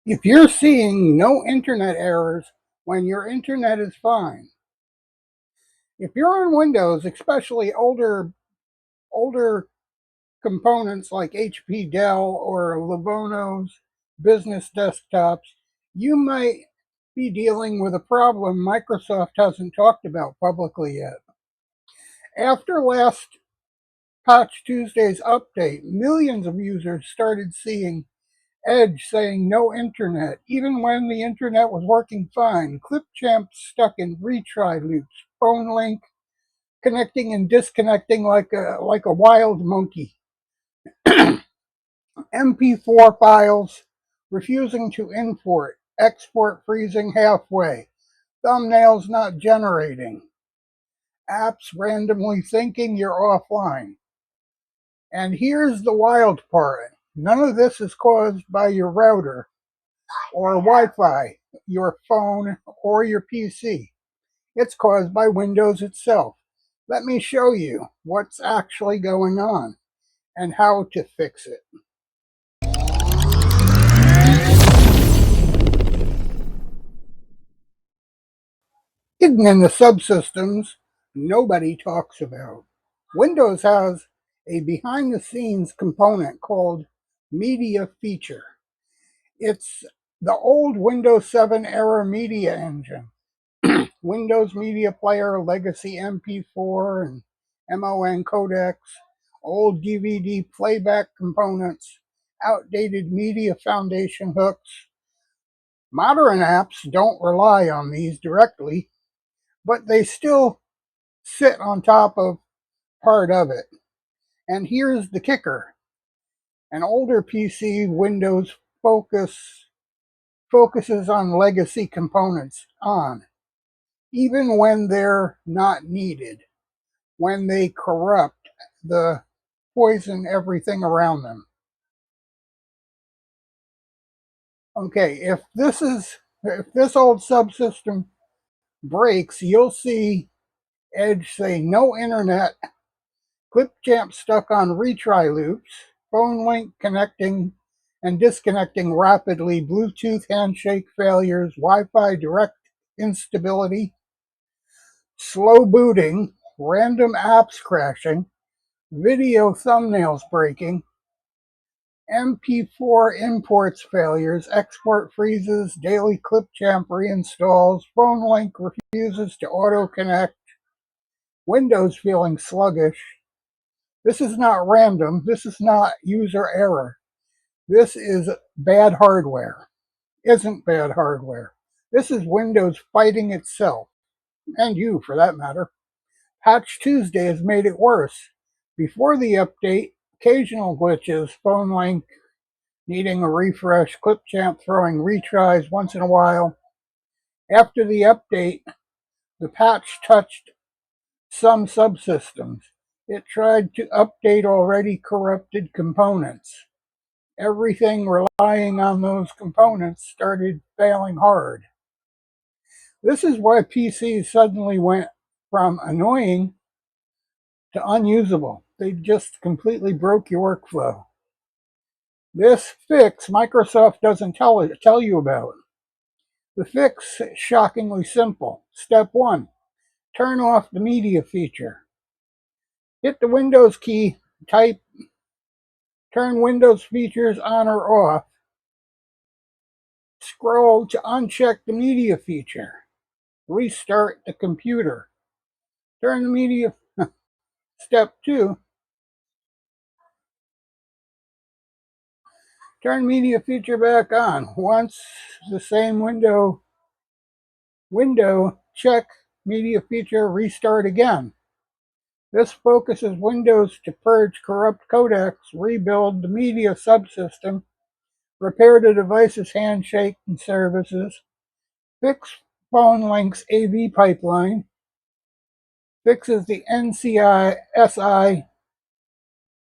If you're seeing no internet errors when your internet is fine, if you're on Windows, especially older components like HP Dell or Lenovo's business desktops, you might be dealing with a problem Microsoft hasn't talked about publicly yet. After last Patch Tuesday's update, millions of users started seeing Edge saying no internet, even when the internet was working fine. Clipchamp stuck in retry loops, phone link connecting and disconnecting like a wild monkey. MP4 files refusing to import, export freezing halfway, thumbnails not generating, apps randomly thinking you're offline. And here's the wild part. None of this is caused by your router or Wi-Fi, your phone, or your PC. It's caused by Windows itself. Let me show you what's actually going on and how to fix it. Hidden in the subsystems nobody talks about. Windows has a behind-the-scenes component called Media Feature. It's the old Windows 7 era media engine. Windows Media Player, legacy MP4 and MON codecs, old DVD playback components, outdated media foundation hooks. Modern apps don't rely on these directly, but they still sit on top of part of it. And here's the kicker. An older PC Windows focuses on legacy components even when they're not needed, when they corrupt, the poison everything around them. Okay, if this old subsystem breaks, you'll see Edge say no internet, Clipchamp stuck on retry loops, phone link connecting and disconnecting rapidly, Bluetooth handshake failures, Wi-Fi direct instability, slow booting, random apps crashing, video thumbnails breaking, MP4 imports failures, export freezes, daily Clipchamp reinstalls, phone link refuses to auto-connect, Windows feeling sluggish. This is not random. This is not user error. This is bad hardware. Isn't bad hardware. This is Windows fighting itself, and you for that matter. Patch Tuesday has made it worse. Before the update, occasional glitches, phone link needing a refresh, Clipchamp throwing retries once in a while. After the update, the patch touched some subsystems. It tried to update already corrupted components. Everything relying on those components started failing hard. This is why PCs suddenly went from annoying to unusable. They just completely broke your workflow. This fix Microsoft doesn't tell you about. The fix is shockingly simple. Step 1, turn off the media feature. Hit the Windows key, type, turn Windows features on or off. Scroll to uncheck the media feature. Restart the computer. Turn the media. Step 2, turn media feature back on. Once the same window, check media feature, restart again. This focuses Windows to purge corrupt codecs, rebuild the media subsystem, repair the device's handshake and services, fix phone link's AV pipeline, fixes the NCSI,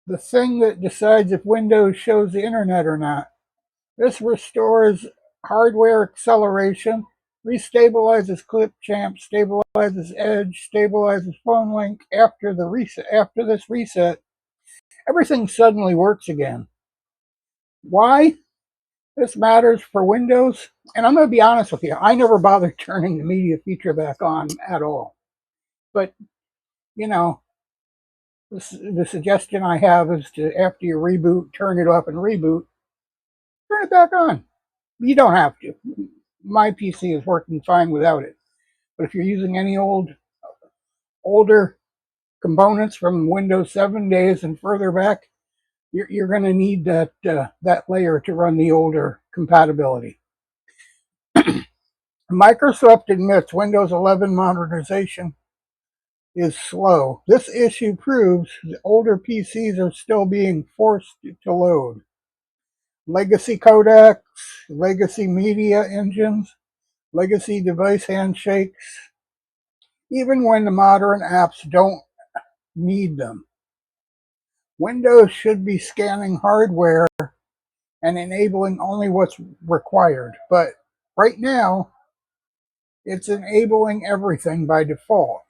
the thing that decides if Windows shows the internet or not. This restores hardware acceleration, restabilizes Clipchamp, stabilizes Edge, stabilizes phone link. After this reset, everything suddenly works again. Why? This matters for Windows, and I'm going to be honest with you, I never bothered turning the media feature back on at all. But, you know, the suggestion I have is to, after you reboot, turn it off and reboot, turn it back on. You don't have to. My PC is working fine without it. But if you're using any older components from Windows 7 days and further back, you're going to need that layer to run the older compatibility. Microsoft admits Windows 11 modernization is slow. This issue proves that older PCs are still being forced to load. Legacy codecs, legacy media engines, legacy device handshakes, even when the modern apps don't need them. Windows should be scanning hardware and enabling only what's required, but right now, it's enabling everything by default.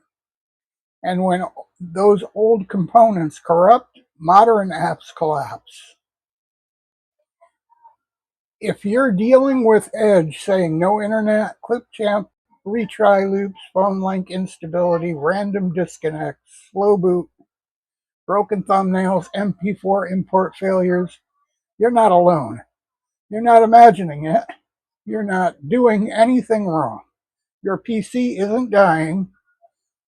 And when those old components corrupt, modern apps collapse. If you're dealing with Edge saying no internet, Clipchamp, retry loops, phone link instability, random disconnects, slow boot, broken thumbnails, MP4 import failures, you're not alone. You're not imagining it. You're not doing anything wrong. Your PC isn't dying.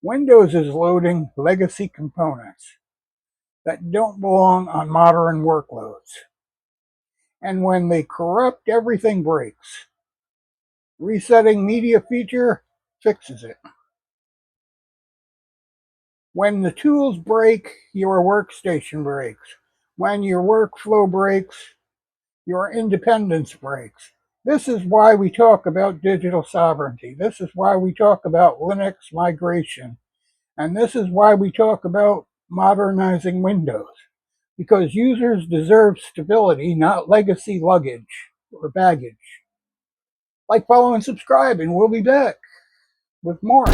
Windows is loading legacy components that don't belong on modern workloads. And when they corrupt, everything breaks. Resetting media feature fixes it. When the tools break, your workstation breaks. When your workflow breaks, your independence breaks. This is why we talk about digital sovereignty. This is why we talk about Linux migration. And this is why we talk about modernizing Windows. Because users deserve stability, not legacy luggage or baggage. Like, follow, and subscribe, and we'll be back with more.